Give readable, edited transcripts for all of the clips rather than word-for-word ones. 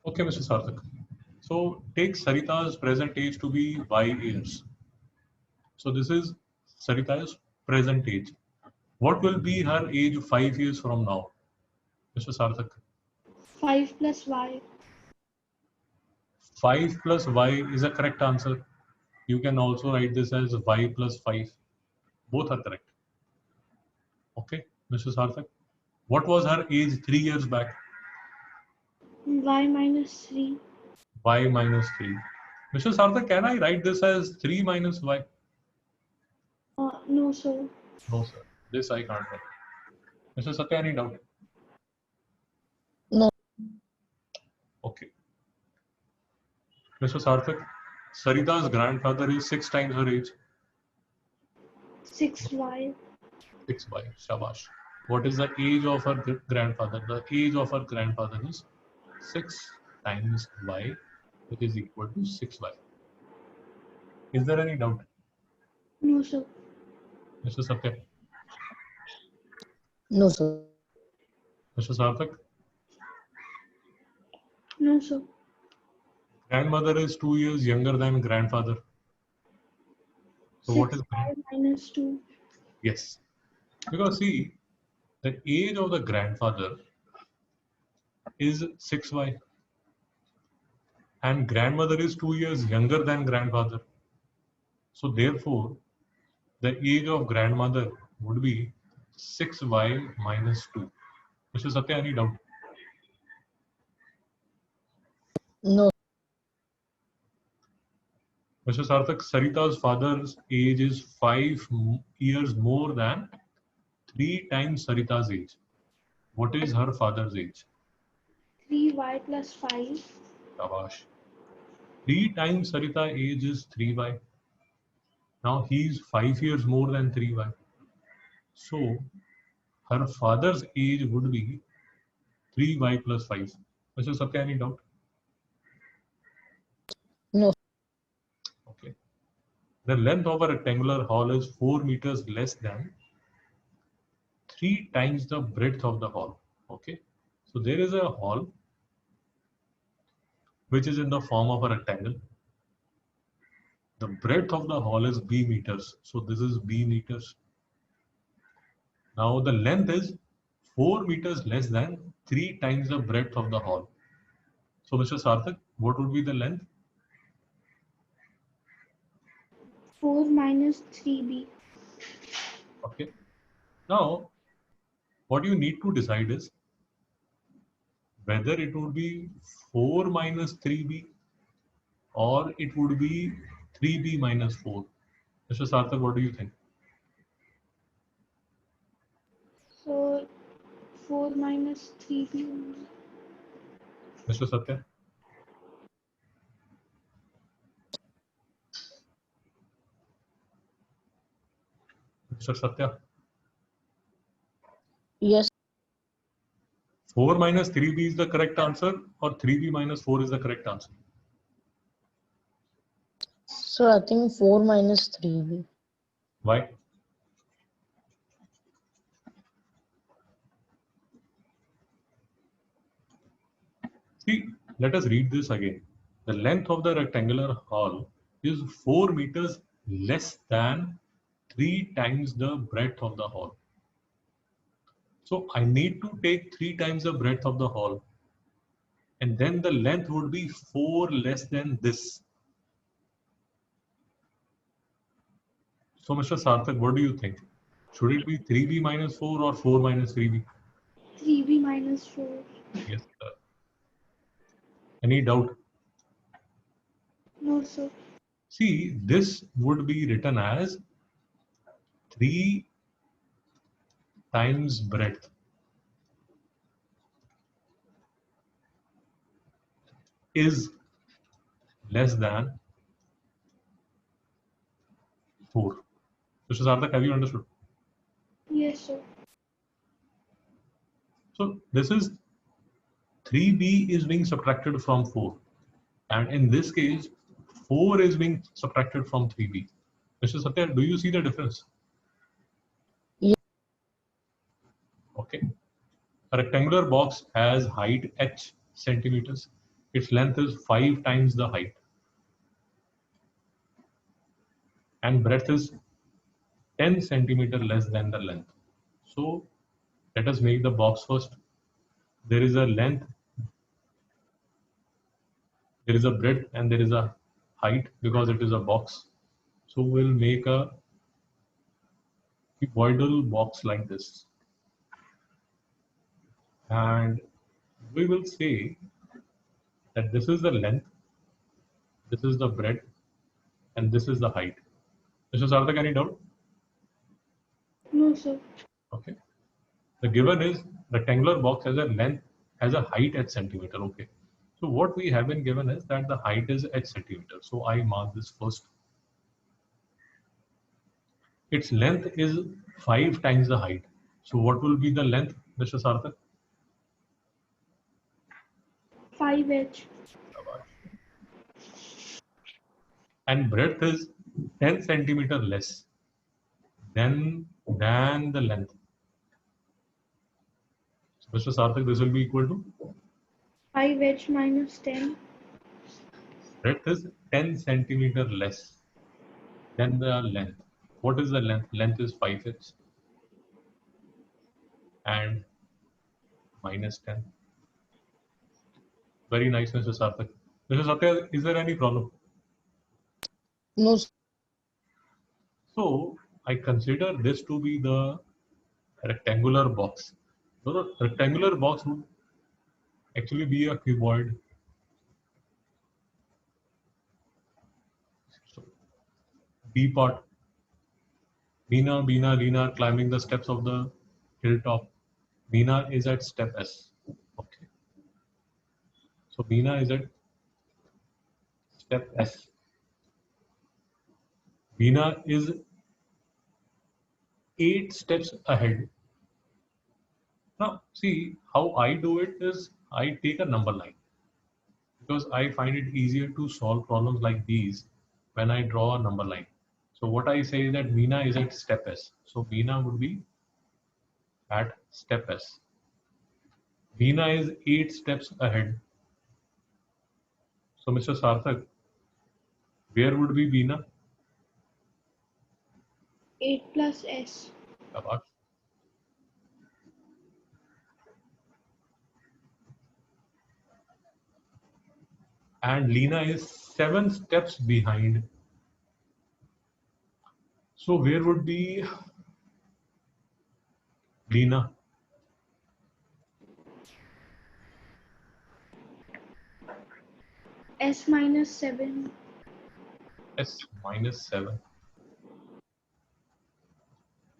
Okay, Mr. Sarthak. So take Sarita's present age to be Y years. So this is Sarita's present age. What will be her age 5 years from now, Mr. Sarthak? 5 plus y. 5 plus Y is a correct answer. You can also write this as Y plus 5. Both are correct. Okay, Mr. Sarthak. What was her age 3 years back? Y minus 3. Y minus 3. Mr. Sarthak, can I write this as 3 minus Y? No, sir. No, sir. This I can't write. Mr. Satya, any doubt? No. Okay. Mr. Sarthak, Sarita's grandfather is 6 times her age. 6y. 6Y. Shabash. What is the age of her grandfather? The age of her grandfather is 6 times Y, which is equal to 6Y. Is there any doubt? No, sir. Mr. Satya? No, sir. Mr. Sarthak? No, sir. Grandmother is 2 years younger than grandfather. So what is 6y minus 2. Yes. Because see, the age of the grandfather is 6Y and grandmother is 2 years younger than grandfather. So therefore, the age of grandmother would be 6Y minus 2. Mr. Satya, any doubt? No. Mr. Sarthak, Sarita's father's age is 5 years more than 3 times Sarita's age. What is her father's age? 3y plus 5. Shabash. 3 times Sarita's age is 3Y. Now he is 5 years more than 3Y. So her father's age would be 3Y plus 5. Mr. Satya, any doubt? No. Okay. The length of a rectangular hall is 4 meters less than 3 times the breadth of the hall. Okay. So there is a hall which is in the form of a rectangle. The breadth of the hall is B meters. So this is B meters. Now the length is 4 meters less than 3 times the breadth of the hall. So Mr. Sarthak, what would be the length? 4 minus 3b. Okay. Now, what you need to decide is whether it would be 4 minus 3b or it would be 3b minus 4. Mr. Sarthak, what do you think? So 4 minus 3b. Mr. Satya? Mr. Satya? Yes. 4 minus 3b is the correct answer or 3b minus 4 is the correct answer? So I think 4 minus 3b. Why? See, let us read this again. The length of the rectangular hall is 4 meters less than 3 times the breadth of the hall. So I need to take 3 times the breadth of the hall. And then the length would be 4 less than this. So Mr. Sarthak, what do you think? Should it be 3b minus 4 or 4 minus 3b? 3b minus 4. Yes, sir. Any doubt? No, sir. See, this would be written as 3 times breadth is less than 4. Mr. Sarthak, have you understood? Yes, sir. So this is 3b is being subtracted from 4. And in this case, 4 is being subtracted from 3b. Mr. Satya, do you see the difference? Yeah. Okay. A rectangular box has height h centimeters its length is 5 times the height and breadth is 10 centimeter less than the length. So let us make the box first. There is a length, there is a breadth, and there is a height because it is a box. So we'll make a cuboidal box like this. And we will say that this is the length, this is the breadth, and this is the height. Mr. Sarthak, any doubt? No, sir. Okay. The given is rectangular box has a length, has a height at centimeter. Okay. So what we have been given is that the height is at centimeter. So I mark this first. Its length is 5 times the height. So what will be the length, Mr. Sarthak? 5h. And breadth is 10 centimeter less than the length. So Mr. Sarthak, this will be equal to 5h minus 10. breadth is 10 centimeter less than the length. What is the length? Length is 5h and minus 10. Very nice, Mr. Sarthak. Mr. Sarthak, is there any problem? No, sir. So I consider this to be the rectangular box. So the rectangular box would actually be a cuboid. So B part. Meena, Beena, Leena climbing the steps of the hilltop. Meena is at step S. Okay. So Beena is at step S. Beena is 8 steps ahead. Now, see how I do it is I take a number line because I find it easier to solve problems like these when I draw a number line. So what I say is that Meena is at step S. So Meena would be at step S. Meena is 8 steps ahead. So Mr. Sarthak, where would be Meena? 8 plus s. Shabash. And Leena is 7 steps behind. So where would be Leena? S minus 7. S minus 7.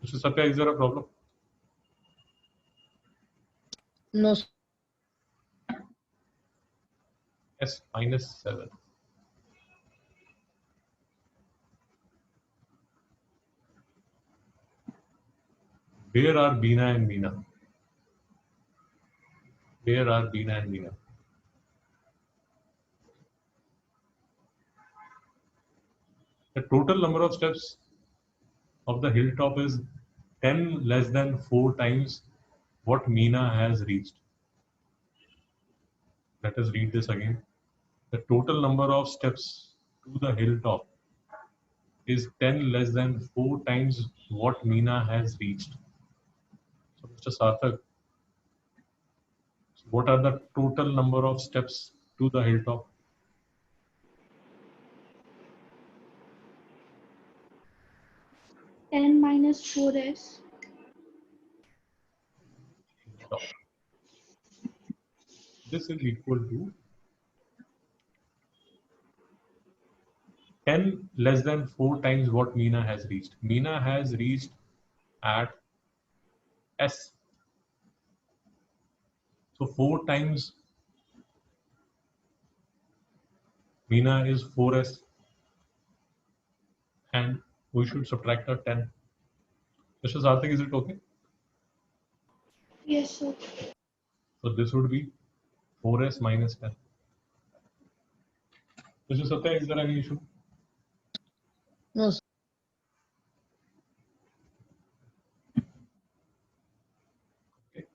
Mr. Satya, is there a problem? No, sir. S minus 7. Where are Beena and Meena? Where are Beena and Meena? The total number of steps of the hilltop is 10 less than 4 times what Meena has reached. Let us read this again. The total number of steps to the hilltop is 10 less than 4 times what Meena has reached. So, Mr. Sarthak, what are the total number of steps to the hilltop? 10 minus 4s. This is equal to 10 less than 4 times what Meena has reached. Meena has reached at S. So 4 times Meena is 4S and we should subtract a 10. Mr. Sarthak, is it okay? Yes, sir. So this would be 4S minus 10. Mr. Satya, is there any issue? No, sir. Okay.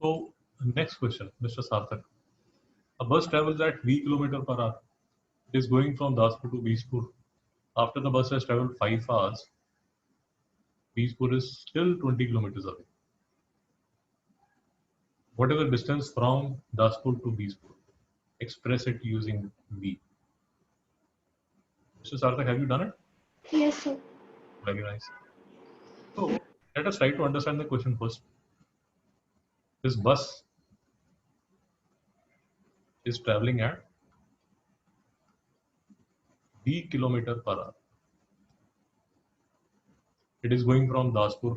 So next question, Mr. Sarthak. A bus travels at V km per hour. It is going from Daspur to Bijpur. After the bus has traveled 5 hours, Bijpur is still 20 kilometers away. What is the distance from Daspur to Bijpur? Express it using V. Mr. Sarthak, have you done it? Yes, sir. Very nice. So let us try to understand the question first. This bus is traveling at V kilometer per hour. It is going from Daspur.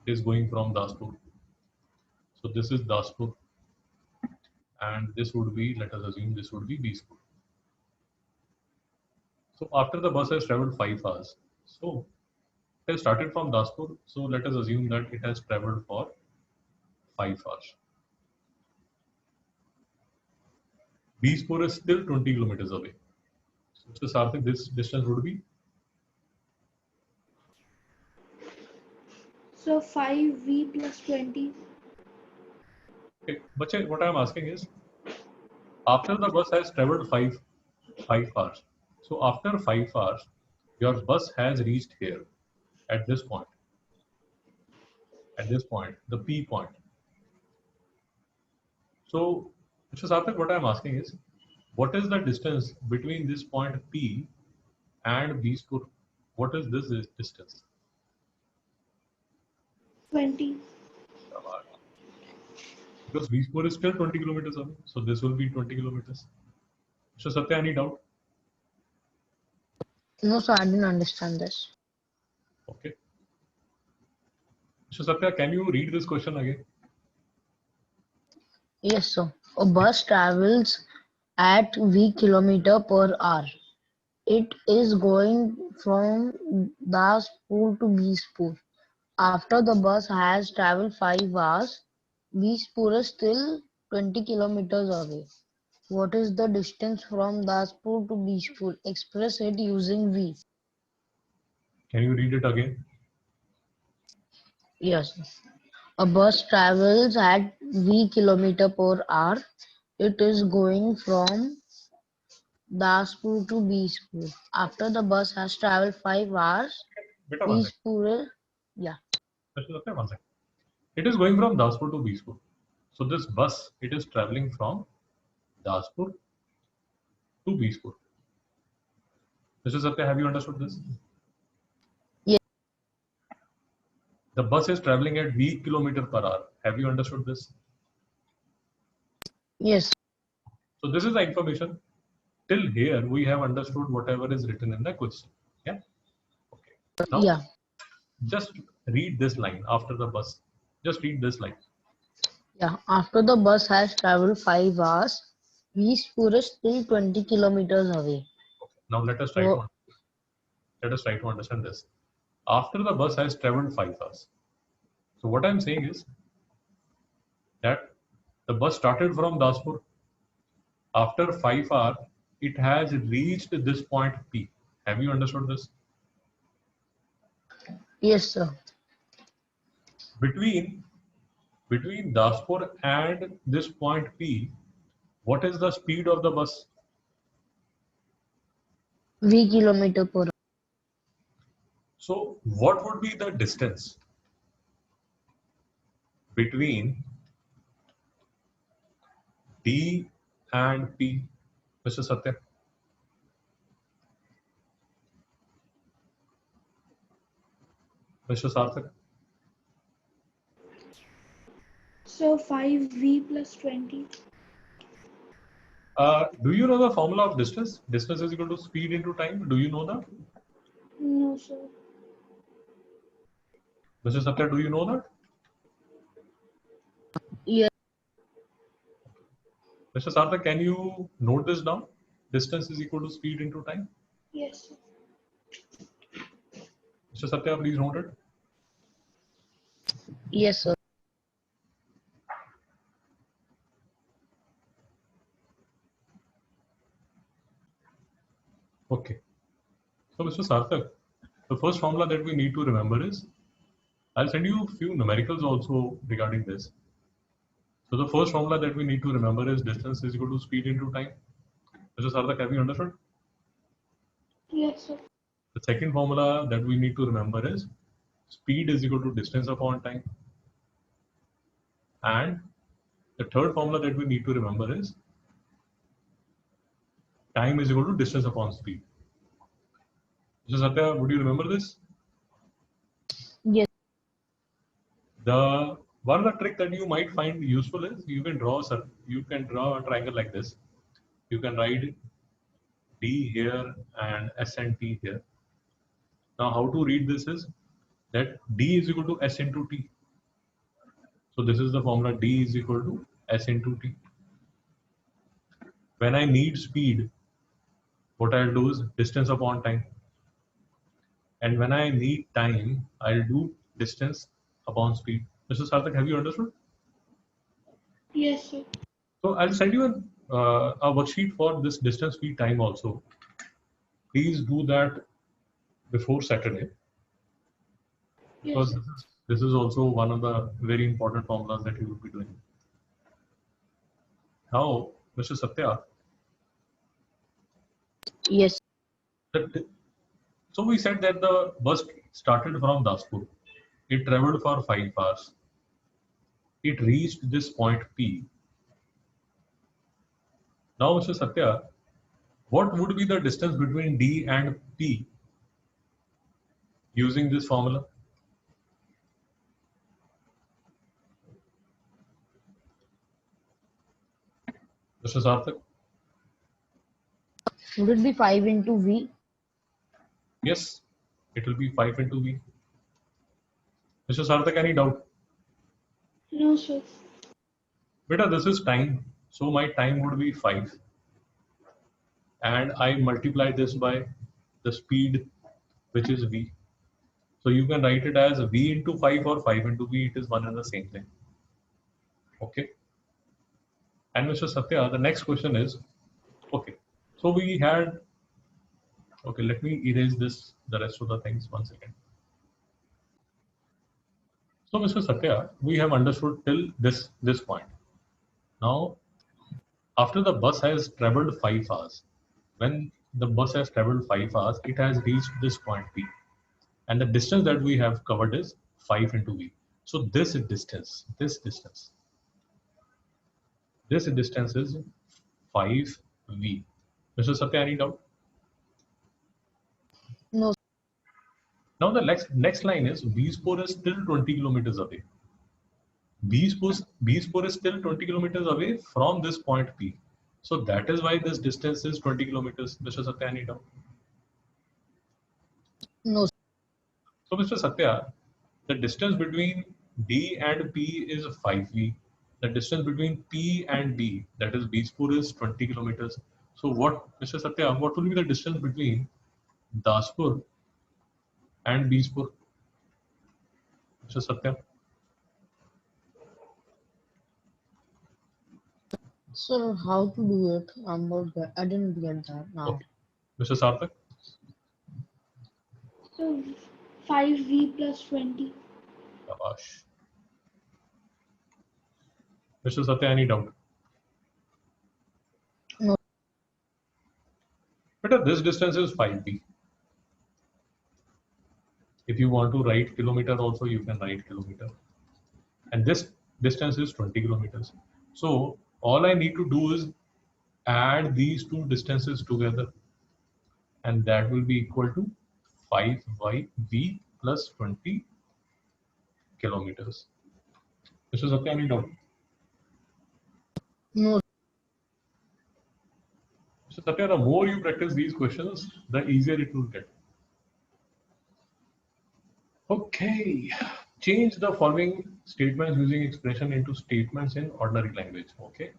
It is going from Daspur. So this is Daspur, and this would be, let us assume this would be Bijpur. So after the bus has traveled 5 hours, so it has started from Daspur. So let us assume that it has traveled for 5 hours. Bijpur is still 20 kilometers away. So Mr. Sarthak, this distance would be, So 5V plus 20. okay, Bache, what I am asking is, after the bus has traveled 5 hours, so after 5 hours, your bus has reached here at this point, the P point. So, Mr. Sarthak, what I am asking is, what is the distance between this point P and Bijpur? What is this distance? 20. Because Bijpur is still 20 kilometers away, so this will be 20 kilometers. Mr. Satya, any doubt? No, sir, I didn't understand this. Okay. Mr. Satya, can you read this question again? Yes, sir. A bus travels at V kilometer per hour. It is going from Daspur to Bijpur. After the bus has traveled 5 hours, Bijpur is still 20 kilometers away. What is the distance from Daspur to Bijpur? Express it using V. Can you read it again? Yes. A bus travels at V kilometer per hour. It is going from Daspur to Bijpur. After the bus has traveled 5 hours, Beta, one second. Bijpur, yeah. Mr. Satya, one second. It is going from Daspur to Bijpur. So this bus, it is traveling from Daspur to Bijpur. Mr. Satya, have you understood this? Yes. The bus is traveling at V kilometer per hour. Have you understood this? Yes. So this is the information. Till here, we have understood whatever is written in the question. Yeah. Okay. Now, Yeah. just read this line after the bus. Just read this line. Yeah. After the bus has traveled 5 hours, Bijpur is still 20 kilometers away. Now let us try So, to understand this. After the bus has traveled 5 hours. So what I'm saying is that the bus started from Daspur. After 5 hours, it has reached this point P. Have you understood this? yes, sir. Between Daspur and this point P, what is the speed of the bus? V kilometer per hour. So what would be the distance between D and P, Mr. Satya? Mr. Sarthak? So 5V plus 20. Do you know the formula of distance? Distance is equal to speed into time. Do you know that? No, sir. Mr. Satya, do you know that? Yes. Mr. Sarthak, can you note this down? Distance is equal to speed into time. Yes, sir. Mr. Satya, please note it. Yes, sir. Okay. So, Mr. Sarthak, the first formula that we need to remember is I'll send you a few numericals also regarding this. So the first formula that we need to remember is distance is equal to speed into time. Mr. Sarthak, have you understood? Yes, sir. The second formula that we need to remember is speed is equal to distance upon time. And the third formula that we need to remember is time is equal to distance upon speed. Mr. Satya, would you remember this? Yes. The one of the trick that you might find useful is you can draw a triangle like this. You can write D here and S and T here. Now how to read this is that D is equal to S into T. So this is the formula, D is equal to S into T. When I need speed, what I'll do is distance upon time. And when I need time, I'll do distance upon speed. Mr. Sarthak, have you understood? Yes, sir. So I'll send you a worksheet for this distance, speed, time also. Please do that before Saturday, Yes, because sir. this is also one of the very important formulas that you will be doing. Now, Mr. Satya, Yes. so we said that the bus started from Daspur. It traveled for 5 hours. It reached this point P. Now, Mr. Satya, what would be the distance between D and P using this formula? Mr. Sarthak? Would it be 5 into V? Yes, it will be 5 into V. Mr. Sarthak, any doubt? No, sir. Beta, this is time. So my time would be 5. And I multiply this by the speed, which is V. So you can write it as V into 5 or 5 into V. It is one and the same thing. Okay. And Mr. Satya, the next question is, okay. So we had, okay, let me erase this, the rest of the things, one second. So Mr. Satya, we have understood till this point. Now, after the bus has traveled 5 hours, when the bus has traveled 5 hours, it has reached this point P. And the distance that we have covered is 5 into V. So this distance is 5V. Mr. Satya, any doubt? No. Now the next line is B-Spore is still 20 kilometers away. B-Spore is still 20 kilometers away from this point P. So that is why this distance is 20 kilometers. Mr. Satya, any doubt? No. So Mr. Satya, the distance between D and P is 5V. The distance between P and B, that is B-Spore, is 20 kilometers. So what, Mr. Satya, what will be the distance between Daspur and B-Spore? Mr. Satya? Sir, how to do it? I didn't get that now. Okay. Mr. Sarthak? So 5V plus 20. Shabash. Mr. Satya, any doubt? No. But this distance is 5B. If you want to write kilometer also, you can write kilometer. And this distance is 20 kilometers. So all I need to do is add these two distances together, and that will be equal to 5V plus 20 kilometers. Mr. Satya, any doubt? No. So Satya, the more you practice these questions, the easier it will get. Okay, change the following statements using expression into statements in ordinary language. Okay.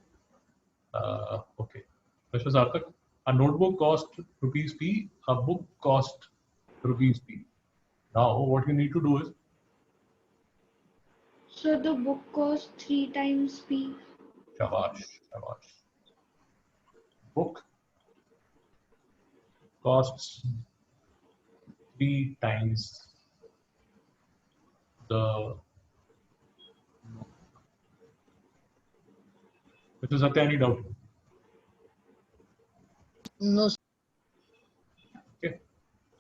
Okay. Mr. Sarthak, a notebook cost rupees P, a book cost rupees P. Now, what you need to do is, So the book costs 3 times P. shabash, shabash. Book costs 3 times The Mr. Satya, any doubt? No, Okay.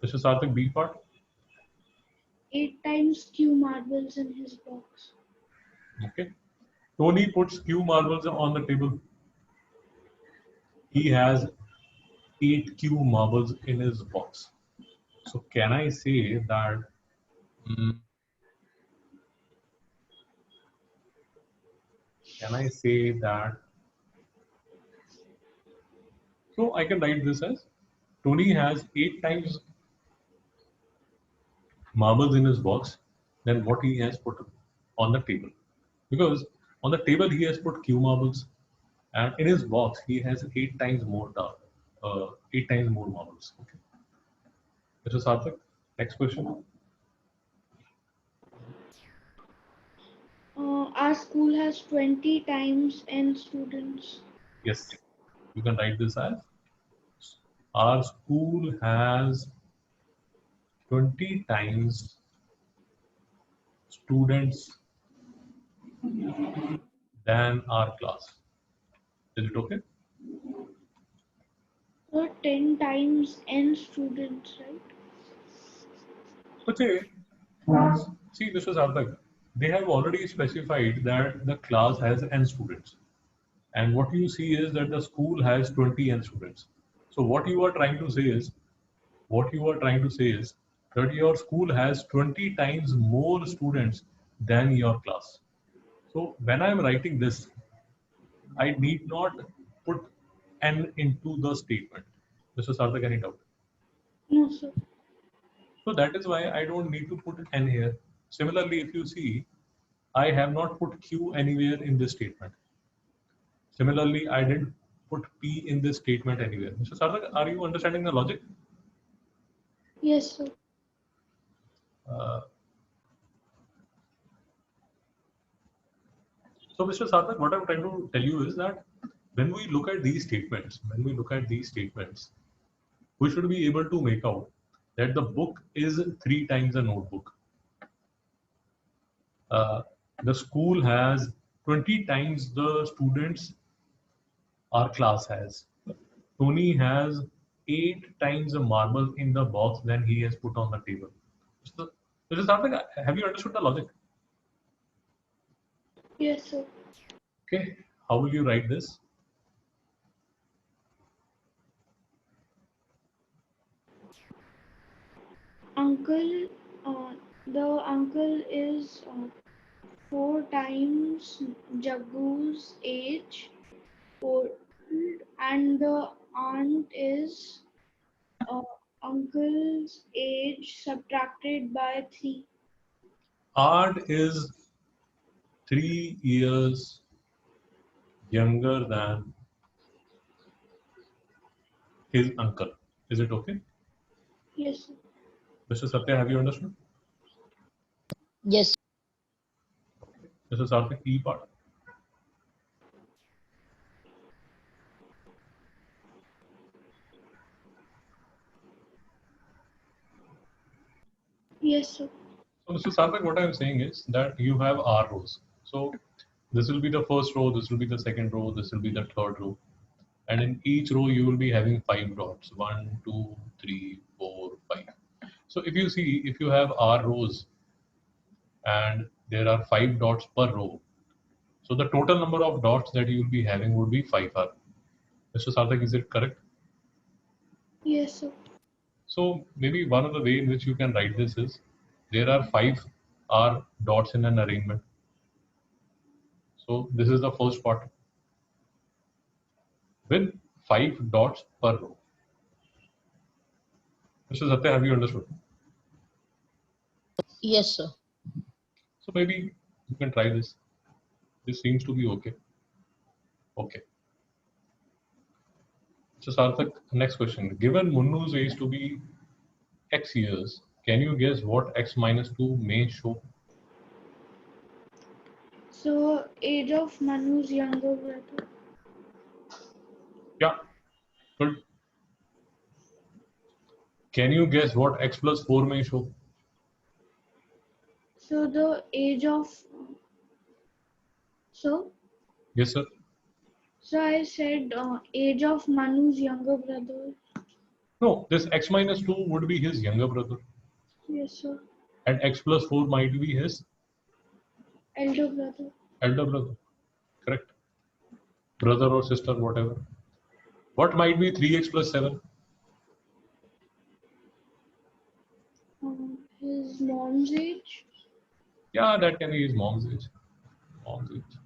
Mr. Sarthak, B part. 8 times Q marbles in his box. Okay. Tony puts Q marbles on the table. He has 8 Q marbles in his box. So can I say that can I say that so I can write this as Tony has 8 times marbles in his box than what he has put on the table. Because on the table he has put Q marbles and in his box he has 8 times more marbles. Okay. Mr. Sarthak, next question. Our school has 20 times N students. Yes, you can write this as our school has 20 times students than our class. Is it okay? 10 times N students, right? Okay. See, Mr. Sarthak, they have already specified that the class has n students. And what you see is that the school has 20 n students. So what you are trying to say is, that your school has 20 times more students than your class. So when I am writing this, I need not put n into the statement. Mr. Sarthak, any doubt? No, sir. So that is why I don't need to put n here. Similarly, if you see, I have not put q anywhere in this statement. Similarly, I didn't put p in this statement anywhere. Mr. Sarthak, are you understanding the logic? Yes, sir. Uh, so, Mr. Sarthak, what I'm trying to tell you is that when we look at these statements, we should be able to make out that the book is 3 times a notebook. Uh, the school has 20 times the students our class has. Tony has 8 times the marble in the box than he has put on the table. So, Mr. Sarthak, have you understood the logic? Yes, sir. Okay, how will you write this? Uncle, the uncle is 4 times Jagu's age, old, and the aunt is uh, uncle's age subtracted by 3. Ard is 3 years younger than his uncle. Is it okay? Yes, sir. Mr. Satya, have you understood? yes, Mr. Sarthak, E part. Yes, sir. So, Mr. Sarthak, what I'm saying is that you have R rows. So, this will be the first row, this will be the second row, this will be the third row. And in each row, you will be having 5 dots 1, 2, 3, 4, 5. So, if you see, if you have R rows and there are 5 dots per row, so the total number of dots that you will be having would be 5R. Mr. Sarthak, is it correct? Yes, sir. So maybe one of the way in which you can write this is there are 5R dots in an arrangement. So this is the first part with 5 dots per row. Mr. Satya, have you understood? yes, sir. So maybe you can try this. This seems to be okay. Okay. So Sarthak, next question. Given Munnu's age to be X years, can you guess what X minus 2 may show? So, age of Manu's younger brother. Yeah, good. Can you guess what X plus 4 may show? So the age of so Yes, sir. so I said age of Manu's younger brother. No, this x minus 2 would be his younger brother, Yes, sir. and x plus 4 might be his Elder brother. elder brother. Correct? Brother or sister, whatever. What might be 3x plus 7? His mom's age. Yeah, that can be his mom's age. Mom's age.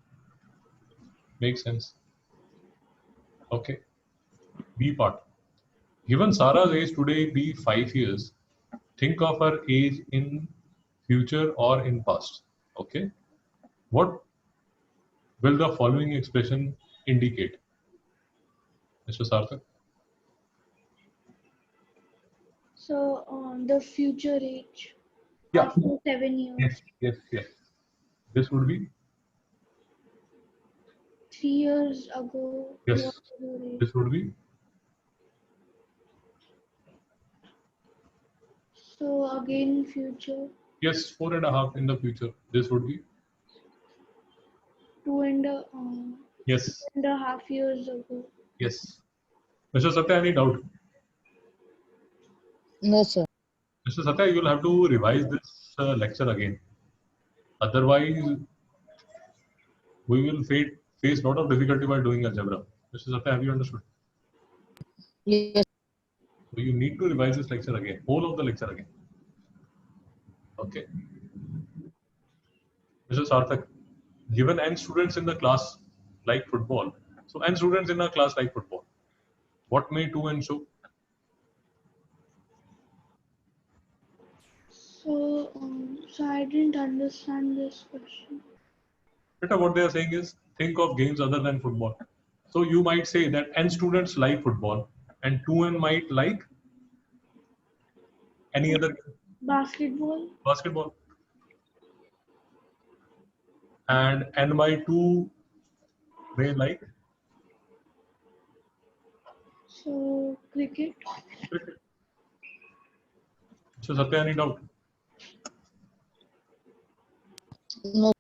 Makes sense. Okay. B part. Given Sarah's age today be 5 years, think of her age in future or in past. Okay. What will the following expression indicate? Mr. Sarthak? So the future age Yeah. after 7 years. Yes, yes, yes. This would be 3 years ago. yes. What was your age? This would be So again future. yes, 4.5 in the future. This would be Two and yes, 2.5 years ago. yes. Mr. Satya, any doubt? No, sir. Mr. Satya, you'll have to revise this lecture again. Otherwise, we will face a lot of difficulty while doing algebra. Mr. Satya, have you understood? Yes. So you need to revise this lecture again, whole of the lecture again. Okay. Mr. Sarthak, given n students in the class like football, so n students in a class like football, what may 2n show? So I didn't understand this question. Beta, what they are saying is think of games other than football. So you might say that n students like football and 2n might like any other game, Basketball. basketball, and n by 2 may like So cricket. cricket. So Satya, any doubt? No,